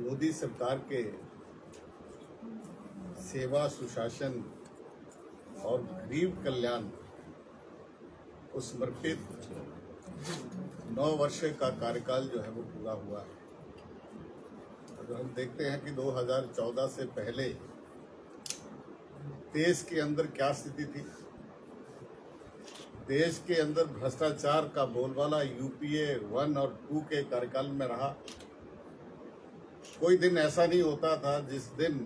मोदी सरकार के सेवा, सुशासन और गरीब कल्याण को समर्पित 9 वर्ष का कार्यकाल जो है वो पूरा हुआ है। अगर हम देखते हैं कि 2014 से पहले देश के अंदर क्या स्थिति थी, देश के अंदर भ्रष्टाचार का बोलबाला यूपीए 1 और 2 के कार्यकाल में रहा। कोई दिन ऐसा नहीं होता था जिस दिन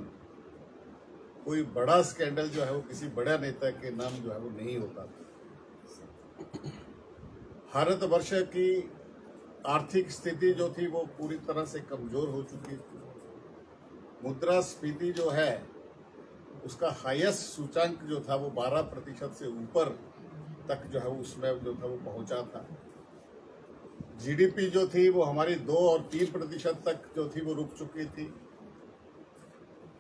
कोई बड़ा स्कैंडल जो है वो किसी बड़ा नेता के नाम जो है वो नहीं होता था। भारतवर्ष की आर्थिक स्थिति जो थी वो पूरी तरह से कमजोर हो चुकी थी। मुद्रास्फीति जो है उसका हाईएस्ट सूचांक जो था वो 12% से ऊपर तक जो है उसमें जो था वो पहुंचा था। जीडीपी जो थी वो हमारी 2 और 3% तक जो थी वो रुक चुकी थी।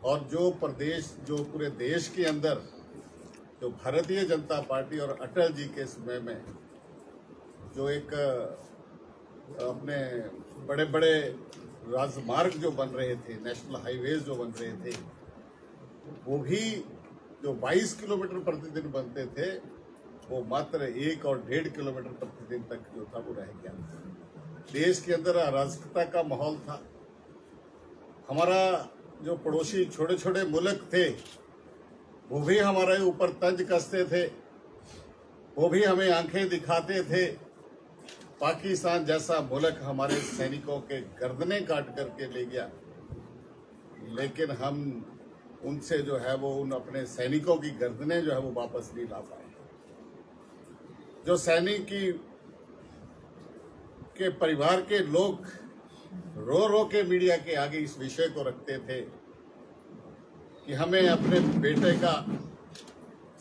और जो पूरे देश के अंदर जो भारतीय जनता पार्टी और अटल जी के समय में जो एक अपने बड़े बड़े राजमार्ग जो बन रहे थे, नेशनल हाईवेज जो बन रहे थे, वो भी जो 22 किलोमीटर प्रतिदिन बनते थे वो मात्र 1 और 1.5 किलोमीटर प्रतिदिन तक जो था वो रह गया। देश के अंदर अराजकता का माहौल था। हमारा जो पड़ोसी छोटे छोटे मुल्क थे वो भी हमारे ऊपर तंज कसते थे, वो भी हमें आंखें दिखाते थे। पाकिस्तान जैसा मुल्क हमारे सैनिकों के गर्दनें काट करके ले गया, लेकिन हम उनसे जो है वो उन अपने सैनिकों की गर्दनें जो है वो वापस नहीं ला पाए। जो सैनिक के परिवार के लोग रो रो के मीडिया के आगे इस विषय को रखते थे कि हमें अपने बेटे का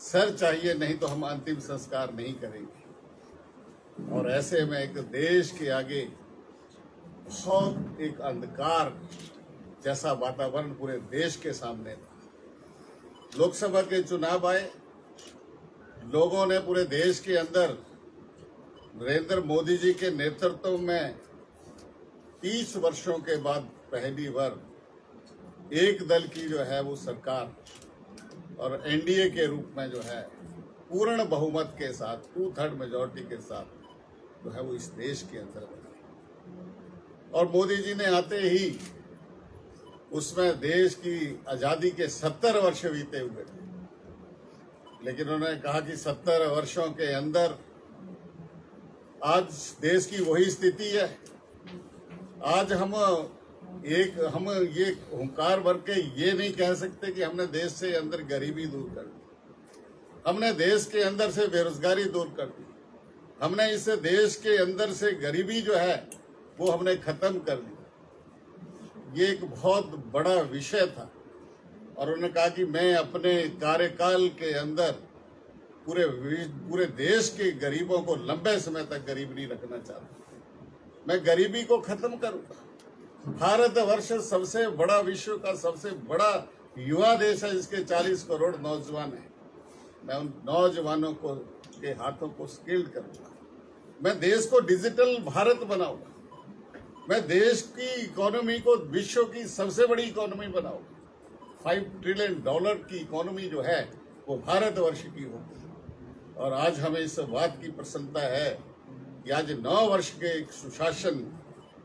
सर चाहिए, नहीं तो हम अंतिम संस्कार नहीं करेंगे। और ऐसे में एक देश के आगे बहुत एक अंधकार जैसा वातावरण पूरे देश के सामने था। लोकसभा के चुनाव आए, लोगों ने पूरे देश के अंदर नरेंद्र मोदी जी के नेतृत्व में 30 वर्षों के बाद पहली बार एक दल की जो है वो सरकार और एनडीए के रूप में जो है पूर्ण बहुमत के साथ 2/3 मेजॉरिटी के साथ जो है वो इस देश के अंदर बनी। और मोदी जी ने आते ही उसमें देश की आजादी के 70 वर्ष बीते हुए थे, लेकिन उन्होंने कहा कि 70 वर्षों के अंदर आज देश की वही स्थिति है। आज हम ये हुंकार भर के ये नहीं कह सकते कि हमने देश से अंदर गरीबी दूर कर दी, हमने देश के अंदर से बेरोजगारी दूर कर दी, हमने इस देश के अंदर से गरीबी जो है वो हमने खत्म कर दी। ये एक बहुत बड़ा विषय था। और उन्होंने कहा कि मैं अपने कार्यकाल के अंदर पूरे देश के गरीबों को लंबे समय तक गरीब नहीं रखना चाहता, मैं गरीबी को खत्म करूंगा। भारतवर्ष सबसे बड़ा, विश्व का सबसे बड़ा युवा देश है, जिसके 40 करोड़ नौजवान हैं। मैं उन नौजवानों को के हाथों को स्किल्ड करूंगा। मैं देश को डिजिटल भारत बनाऊंगा। मैं देश की इकोनॉमी को विश्व की सबसे बड़ी इकोनॉमी बनाऊंगा। $5 ट्रिलियन की इकोनॉमी जो है वो भारतवर्ष की होगी। और आज हमें इस बात की प्रसन्नता है कि आज 9 वर्ष के एक सुशासन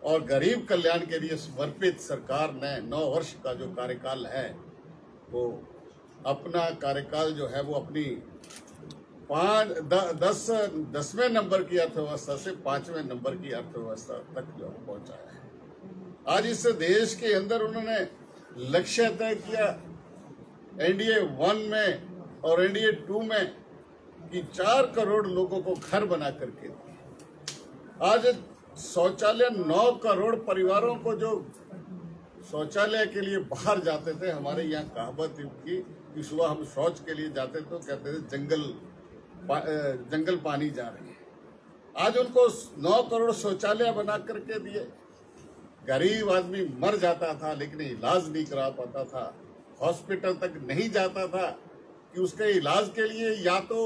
और गरीब कल्याण के लिए समर्पित सरकार ने 9 वर्ष का जो कार्यकाल है वो अपना कार्यकाल जो है वो अपनी 10वें नंबर की अर्थव्यवस्था से 5वें नंबर की अर्थव्यवस्था तक जो पहुंचाया है। आज इस देश के अंदर उन्होंने लक्ष्य तय किया एनडीए 1 में और एनडीए 2 में कि 4 करोड़ लोगों को घर बना करके दिए। आज शौचालय 9 करोड़ परिवारों को जो शौचालय के लिए बाहर जाते थे, हमारे यहाँ कहावत थी कि सुबह हम शौच के लिए जाते तो कहते थे जंगल पानी जा रही है। आज उनको 9 करोड़ शौचालय बना करके दिए। गरीब आदमी मर जाता था लेकिन इलाज नहीं करा पाता था, हॉस्पिटल तक नहीं जाता था कि उसके इलाज के लिए या तो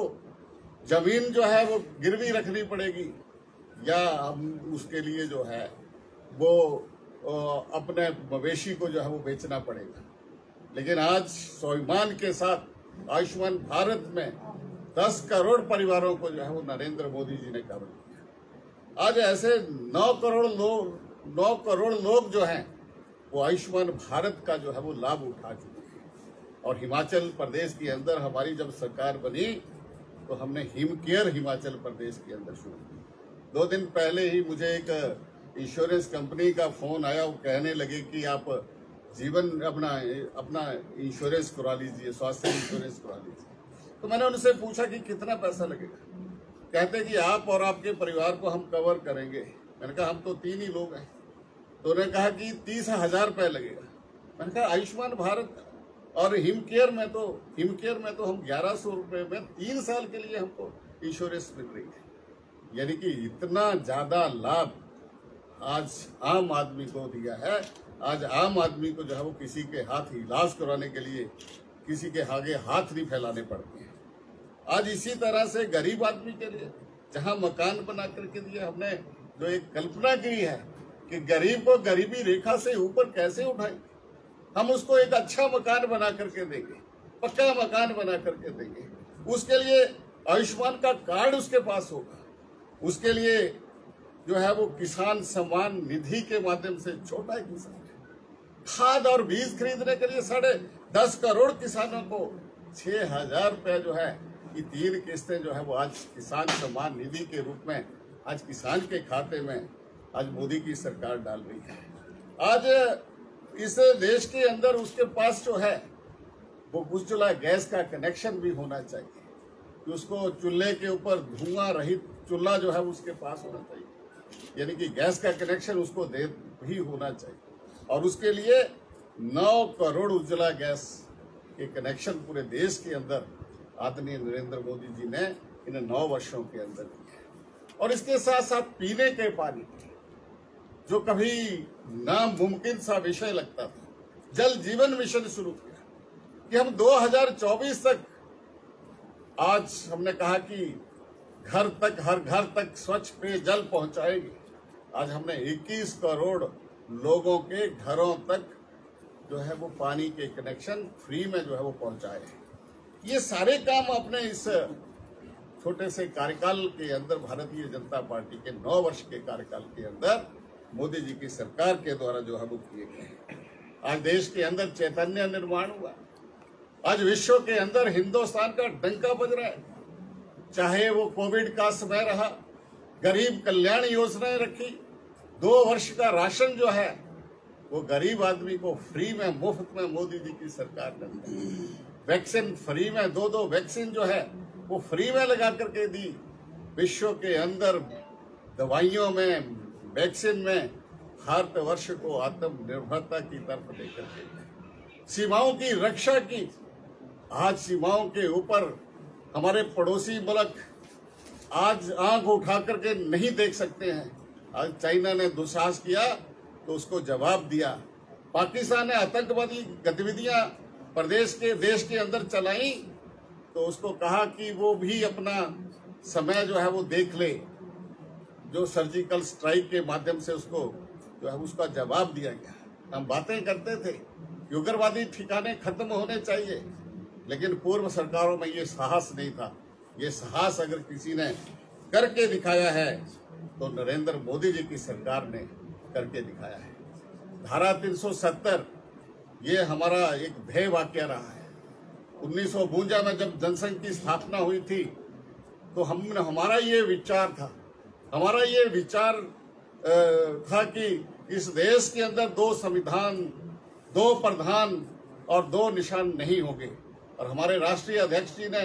जमीन जो है वो गिरवी रखनी पड़ेगी या हम उसके लिए जो है वो अपने मवेशी को जो है वो बेचना पड़ेगा। लेकिन आज स्वाभिमान के साथ आयुष्मान भारत में 10 करोड़ परिवारों को जो है वो नरेंद्र मोदी जी ने कवर किया। आज ऐसे 9 करोड़ लोग जो हैं वो आयुष्मान भारत का जो है वो लाभ उठा चुके हैं। और हिमाचल प्रदेश के अंदर हमारी जब सरकार बनी तो हमने हिम केयर हिमाचल प्रदेश के अंदर शुरू की। 2 दिन पहले ही मुझे एक इंश्योरेंस कंपनी का फोन आया, वो कहने लगे कि आप जीवन अपना इंश्योरेंस करा लीजिए, स्वास्थ्य इंश्योरेंस करा लीजिए। तो मैंने उनसे पूछा कि कितना पैसा लगेगा। कहते कि आप और आपके परिवार को हम कवर करेंगे। मैंने कहा हम तो 3 ही लोग हैं। तो उन्होंने कहा कि 30,000 रुपये लगेगा। मैंने कहा आयुष्मान भारत और हिम केयर में तो हम 1100 रुपये में 3 साल के लिए हमको इंश्योरेंस मिल रही है। यानी कि इतना ज्यादा लाभ आज आम आदमी को दिया है। आज आम आदमी को जो है वो किसी के हाथ इलाज कराने के लिए किसी के आगे हाथ नहीं फैलाने पड़ते हैं। आज इसी तरह से गरीब आदमी के लिए जहां मकान बना करके दिया, हमने जो एक कल्पना की है कि गरीब को गरीबी रेखा से ऊपर कैसे उठाएं, हम उसको एक अच्छा मकान बना करके देंगे, पक्का मकान बना करके देंगे। उसके लिए आयुष्मान का कार्ड उसके पास होगा। उसके लिए जो है वो किसान सम्मान निधि के माध्यम से, छोटा किसान खाद और बीज खरीदने के लिए 10.5 करोड़ किसानों को 6,000 रुपये जो है ये 3 किस्तें जो है वो आज किसान सम्मान निधि के रूप में आज किसान के खाते में आज मोदी की सरकार डाल रही है। आज इस देश के अंदर उसके पास जो है वो उज्ज्वला गैस का कनेक्शन भी होना चाहिए कि उसको चूल्हे के ऊपर धुआं रहित चूल्हा जो है उसके पास होना चाहिए। यानी कि गैस का कनेक्शन उसको दे भी होना चाहिए। और उसके लिए 9 करोड़ उज्ज्वला गैस के कनेक्शन पूरे देश के अंदर आदरणीय नरेंद्र मोदी जी ने इन 9 वर्षों के अंदर किया। और इसके साथ साथ पीने के पानी, जो कभी नामुमकिन सा विषय लगता था, जल जीवन मिशन शुरू किया कि हम 2024 तक, आज हमने कहा कि हर घर तक स्वच्छ पेयजल पहुंचाएंगे। आज हमने 21 करोड़ लोगों के घरों तक जो है वो पानी के कनेक्शन फ्री में जो है वो पहुंचाए हैं। ये सारे काम अपने इस छोटे से कार्यकाल के अंदर, भारतीय जनता पार्टी के 9 वर्ष के कार्यकाल के अंदर मोदी जी की सरकार के द्वारा जो है वो किए गए। आज देश के अंदर चैतन्य निर्माण हुआ। आज विश्व के अंदर हिंदुस्तान का डंका बज रहा है। चाहे वो कोविड का समय रहा, गरीब कल्याण योजनाएं रखी, 2 वर्ष का राशन जो है वो गरीब आदमी को फ्री में, मुफ्त में मोदी जी की सरकार ने दिया। वैक्सीन फ्री में, 2 वैक्सीन जो है वो फ्री में लगा करके दी। विश्व के अंदर दवाइयों में, वैक्सीन में भारतवर्ष को आत्मनिर्भरता की तरफ लेकर के सीमाओं की रक्षा की। आज सीमाओं के ऊपर हमारे पड़ोसी मुल्क आज आंख उठा करके नहीं देख सकते हैं। आज चाइना ने दुस्साहस किया तो उसको जवाब दिया। पाकिस्तान ने आतंकवादी गतिविधियां देश के अंदर चलाई तो उसको कहा कि वो भी अपना समय जो है वो देख ले। जो सर्जिकल स्ट्राइक के माध्यम से उसको जो है उसका जवाब दिया गया। हम बातें करते थे कि उग्रवादी ठिकाने खत्म होने चाहिए, लेकिन पूर्व सरकारों में ये साहस नहीं था। ये साहस अगर किसी ने करके दिखाया है तो नरेंद्र मोदी जी की सरकार ने करके दिखाया है। धारा 370 ये हमारा एक ध्येय वाक्य रहा है। 1952 में जब जनसंघ की स्थापना हुई थी तो हमारा ये विचार था कि इस देश के अंदर 2 संविधान, 2 प्रधान और 2 निशान नहीं होंगे। और हमारे राष्ट्रीय अध्यक्ष जी ने,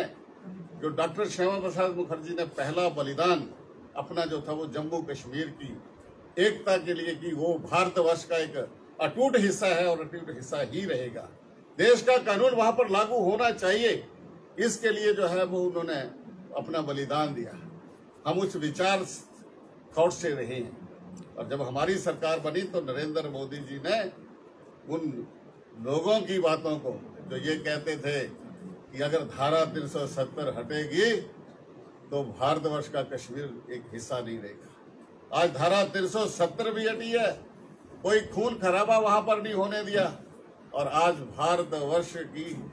जो डॉक्टर श्यामा प्रसाद मुखर्जी ने पहला बलिदान अपना जो था वो जम्मू कश्मीर की एकता के लिए की, वो भारतवर्ष का एक अटूट हिस्सा है और अटूट हिस्सा ही रहेगा। देश का कानून वहां पर लागू होना चाहिए, इसके लिए जो है वो उन्होंने अपना बलिदान दिया। हम उस विचार थॉट से रहे हैं। और जब हमारी सरकार बनी तो नरेंद्र मोदी जी ने उन लोगों की बातों को, जो ये कहते थे कि अगर धारा 370 हटेगी तो भारतवर्ष का कश्मीर एक हिस्सा नहीं रहेगा, आज धारा 370 भी हटी है कोई खून खराबा वहां पर नहीं होने दिया। और आज भारतवर्ष की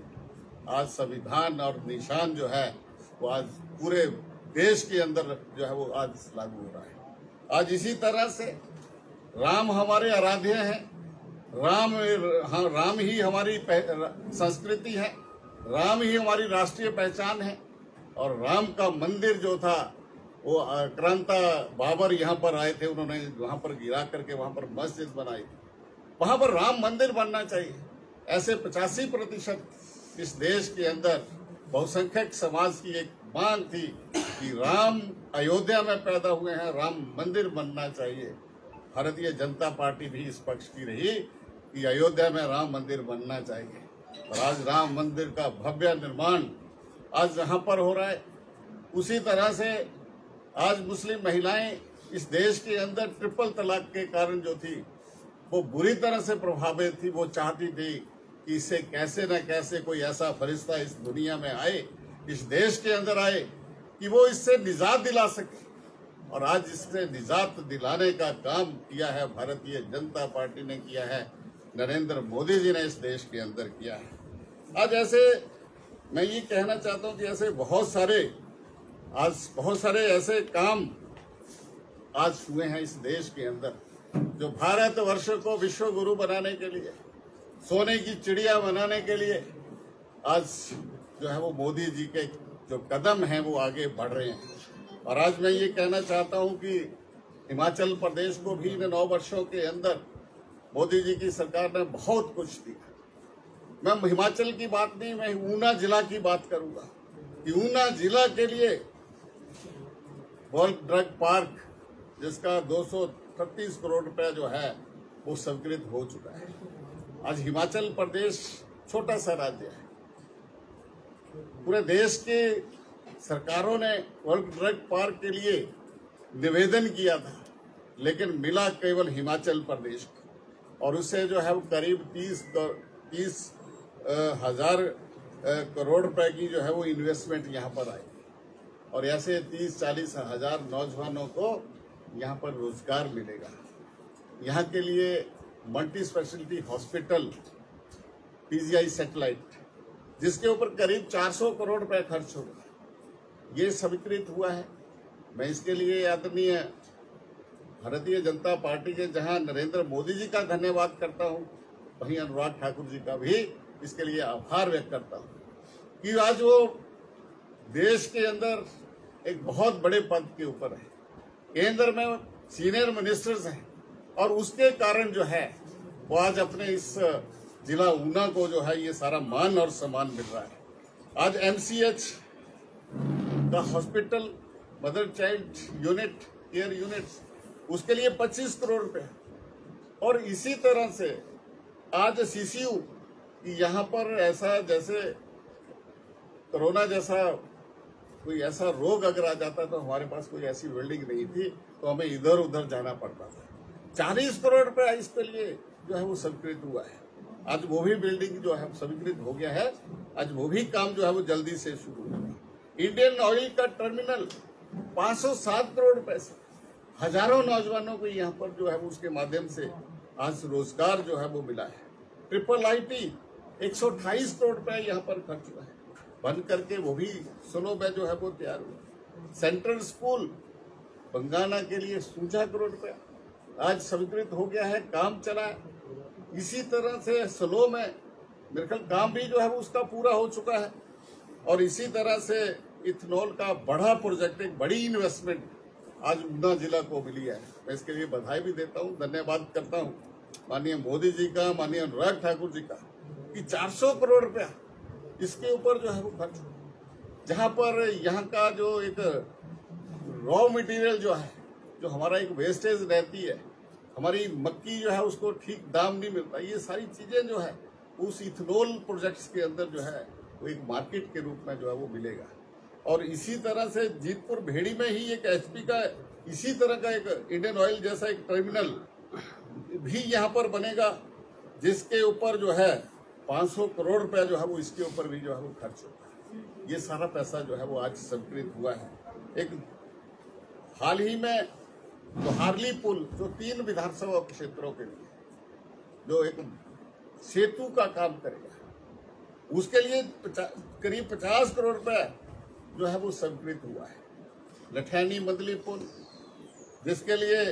आज संविधान और निशान जो है वो आज पूरे देश के अंदर जो है वो आज लागू हो रहा है। आज इसी तरह से राम हमारे आराध्य हैं, राम ही हमारी संस्कृति है, राम ही हमारी राष्ट्रीय पहचान है। और राम का मंदिर जो था वो आक्रांता बाबर यहाँ पर आए थे, उन्होंने वहां पर गिरा करके वहां पर मस्जिद बनाई। वहां पर राम मंदिर बनना चाहिए। ऐसे 85% इस देश के अंदर बहुसंख्यक समाज की एक मांग थी कि राम अयोध्या में पैदा हुए हैं, राम मंदिर बनना चाहिए। भारतीय जनता पार्टी भी इस पक्ष की रही कि अयोध्या में राम मंदिर बनना चाहिए। और आज राम मंदिर का भव्य निर्माण आज यहाँ पर हो रहा है। उसी तरह से आज मुस्लिम महिलाएं इस देश के अंदर ट्रिपल तलाक के कारण जो थी वो बुरी तरह से प्रभावित थी। वो चाहती थी कि इससे कैसे न कैसे कोई ऐसा फरिश्ता इस दुनिया में आए, इस देश के अंदर आए कि वो इससे निजात दिला सके। और आज इससे निजात दिलाने का काम किया है भारतीय जनता पार्टी ने किया है, नरेंद्र मोदी जी ने इस देश के अंदर किया है। आज ऐसे मैं ये कहना चाहता हूं कि ऐसे बहुत सारे ऐसे काम आज हुए हैं इस देश के अंदर जो भारतवर्ष को विश्व गुरु बनाने के लिए, सोने की चिड़िया बनाने के लिए आज जो है वो मोदी जी के जो कदम हैं वो आगे बढ़ रहे हैं। और आज मैं ये कहना चाहता हूं कि हिमाचल प्रदेश को भी इन 9 वर्षों के अंदर मोदी जी की सरकार ने बहुत कुछ दिया। मैं हिमाचल की बात नहीं, मैं ऊना जिला की बात करूंगा कि ऊना जिला के लिए वर्ल्ड ड्रग पार्क जिसका 236 करोड़ रुपया जो है वो स्वीकृत हो चुका है। आज हिमाचल प्रदेश छोटा सा राज्य है, पूरे देश के सरकारों ने वर्ल्ड ड्रग पार्क के लिए निवेदन किया था, लेकिन मिला केवल हिमाचल प्रदेश को। और उससे जो है वो करीब 30 हजार करोड़ रुपए की जो है वो इन्वेस्टमेंट यहाँ पर आई। और ऐसे 30-40 हजार नौजवानों को यहाँ पर रोजगार मिलेगा। यहाँ के लिए multi speciality hospital PGI satellite जिसके ऊपर करीब 400 करोड़ रुपए खर्च होगा, ये स्वीकृत हुआ है। मैं इसके लिए आदरणीय भारतीय जनता पार्टी के जहां नरेंद्र मोदी जी का धन्यवाद करता हूं, वहीं अनुराग ठाकुर जी का भी इसके लिए आभार व्यक्त करता हूं कि आज वो देश के अंदर एक बहुत बड़े पद के ऊपर है, केंद्र में सीनियर मिनिस्टर्स हैं। और उसके कारण जो है वो आज अपने इस जिला ऊना को जो है ये सारा मान और सम्मान मिल रहा है। आज MCH का hospital mother child unit care units उसके लिए 25 करोड़ रुपए। और इसी तरह से आज CCU यहाँ पर ऐसा जैसे कोरोना जैसा कोई ऐसा रोग अगर आ जाता तो हमारे पास कोई ऐसी बिल्डिंग नहीं थी, तो हमें इधर उधर जाना पड़ता था। 40 करोड़ रुपए इसके लिए जो है वो स्वीकृत हुआ है। आज वो भी बिल्डिंग जो है स्वीकृत हो गया है, आज वो भी काम जो है वो जल्दी से शुरू होगा। इंडियन ऑयल का टर्मिनल 507 करोड़ रुपए से हजारों नौजवानों को यहाँ पर जो है वो उसके माध्यम से आज रोजगार जो है वो मिला है। ट्रिपल IT 128 करोड़ रुपए यहाँ पर खर्च हुआ है, बन करके वो भी स्लो में जो है वो तैयार हुआ। सेंट्रल स्कूल बंगाना के लिए 57 करोड़ रुपया आज स्वीकृत हो गया है, काम चला है। इसी तरह से स्लो में मेरे ख्याल काम भी जो है वो उसका पूरा हो चुका है। और इसी तरह से इथेनॉल का बड़ा प्रोजेक्ट, एक बड़ी इन्वेस्टमेंट आज ऊना जिला को मिली है। मैं इसके लिए बधाई भी देता हूँ, धन्यवाद करता हूँ माननीय मोदी जी का, माननीय अनुराग ठाकुर जी का कि 400 करोड़ रुपया इसके ऊपर जो है वो खर्च हुआ। जहाँ पर यहाँ का जो एक रॉ मटेरियल जो है, जो हमारा एक वेस्टेज रहती है, हमारी मक्की जो है उसको ठीक दाम नहीं मिलता, ये सारी चीजें जो है उस इथेनॉल प्रोजेक्ट्स के अंदर जो है वो एक मार्केट के रूप में जो है वो मिलेगा। और इसी तरह से जीतपुर भेड़ी में ही एक HP का इसी तरह का एक इंडियन ऑयल जैसा एक टर्मिनल भी यहाँ पर बनेगा, जिसके ऊपर जो है 500 करोड़ रुपया जो है वो इसके ऊपर भी जो है वो खर्च होगा। ये सारा पैसा जो है वो आज स्वीकृत हुआ है। एक हाल ही में तो हार्ली पुल जो 3 विधानसभा क्षेत्रों के लिए जो एक सेतु का काम करेगा, उसके लिए करीब 50 करोड़ रुपए जो है वो स्वीकृत हुआ है। लठैनी मंदली पुल जिसके लिए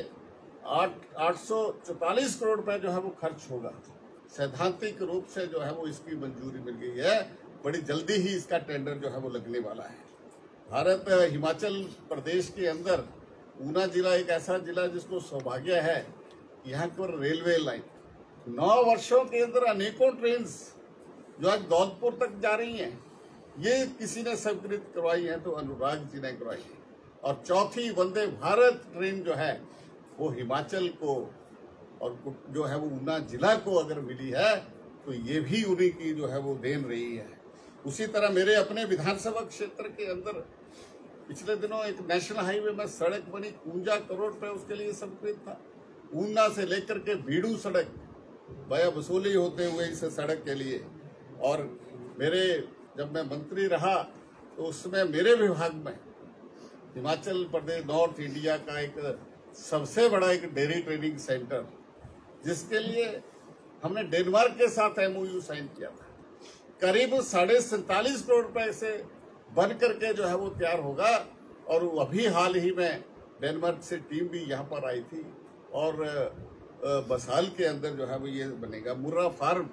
844 करोड़ रुपए जो है वो खर्च होगा, सैद्धांतिक रूप से जो है वो इसकी मंजूरी मिल गई है। बड़ी जल्दी ही इसका टेंडर जो है वो लगने वाला है। भारत हिमाचल प्रदेश के अंदर ऊना जिला एक ऐसा जिला जिसको सौभाग्य है, यहाँ पर रेलवे लाइन 9 वर्षों के अंदर अनेकों ट्रेन जो आज दौलतपुर तक जा रही हैं, ये किसी ने स्वीकृत करवाई है तो अनुराग जी ने करवाई है। और चौथी वंदे भारत ट्रेन जो है वो हिमाचल को और जो है वो ऊना जिला को अगर मिली है तो ये भी उन्हीं की जो है वो देन रही है। उसी तरह मेरे अपने विधानसभा क्षेत्र के अंदर पिछले दिनों एक नेशनल हाईवे में सड़क बनी, 51 करोड़ रुपए उसके लिए स्वीकृत था। ऊना से लेकर के बीड़ू सड़क बया वसूली होते हुए इस सड़क के लिए। और जब मैं मंत्री रहा तो उसमें मेरे विभाग में हिमाचल प्रदेश नॉर्थ इंडिया का एक सबसे बड़ा एक डेयरी ट्रेनिंग सेंटर, जिसके लिए हमने डेनमार्क के साथ MOU साइन किया था, करीब 47.5 करोड़ रुपए से बन करके जो है वो तैयार होगा। और अभी हाल ही में डेनमार्क से टीम भी यहाँ पर आई थी और बसाल के अंदर जो है वो ये बनेगा। मुर्रा फार्म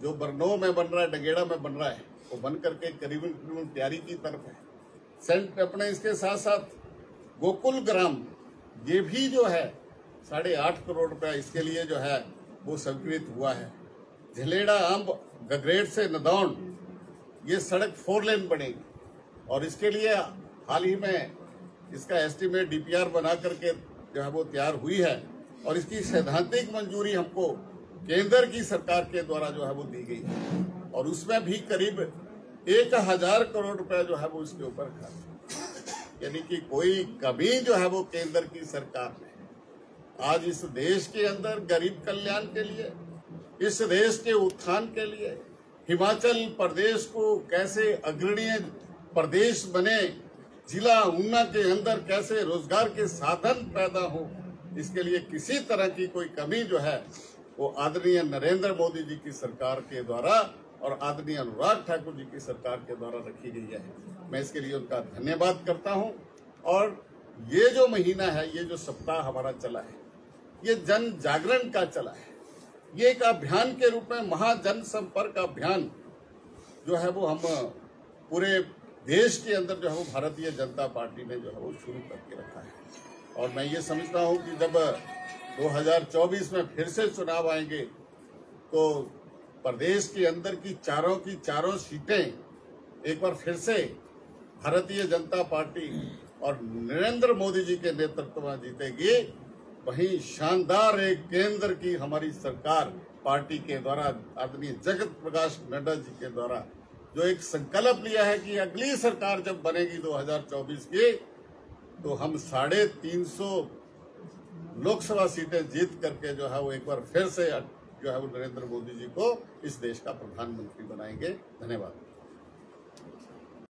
जो बरनों में बन रहा है, डगेड़ा में बन रहा है, वो बन करके करीबन तैयारी की तरफ है। सेंट अपने इसके साथ साथ गोकुल ग्राम ये भी जो है 8.5 करोड़ रुपया इसके लिए जो है वो स्वीकृत हुआ है। झलेड़ा अंब गगरेट से नदौन ये सड़क 4 लेन बनेगी और इसके लिए हाल ही में इसका एस्टीमेट DPR बना करके जो है वो तैयार हुई है और इसकी सैद्धांतिक मंजूरी हमको केंद्र की सरकार के द्वारा जो है वो दी गई है और उसमें भी करीब 1000 करोड़ रुपए जो है वो इसके ऊपर खर्च। यानी कि कोई कमी जो है वो केंद्र की सरकार ने आज इस देश के अंदर गरीब कल्याण के लिए, इस देश के उत्थान के लिए, हिमाचल प्रदेश को कैसे अग्रणीय प्रदेश बने, जिला ऊना के अंदर कैसे रोजगार के साधन पैदा हो, इसके लिए किसी तरह की कोई कमी जो है वो आदरणीय नरेंद्र मोदी जी की सरकार के द्वारा और आदरणीय अनुराग ठाकुर जी की सरकार के द्वारा रखी गई है। मैं इसके लिए उनका धन्यवाद करता हूं। और ये जो महीना है, ये जो सप्ताह हमारा चला है, ये जन जागरण का चला है। ये एक अभियान के रूप में महाजन संपर्क अभियान जो है वो हम पूरे देश के अंदर जो है वो भारतीय जनता पार्टी ने जो है वो शुरू करके रखा है। और मैं ये समझता हूँ कि जब 2024 में फिर से चुनाव आएंगे तो प्रदेश के अंदर की चारों सीटें एक बार फिर से भारतीय जनता पार्टी और नरेंद्र मोदी जी के नेतृत्व में जीतेगी। वहीं शानदार एक केंद्र की हमारी सरकार पार्टी के द्वारा आदरणीय जगत प्रकाश नड्डा जी के द्वारा जो एक संकल्प लिया है कि अगली सरकार जब बनेगी 2024 की तो हम 350 लोकसभा सीटें जीत करके जो है वो एक बार फिर से जो है वो नरेंद्र मोदी जी को इस देश का प्रधानमंत्री बनाएंगे। धन्यवाद।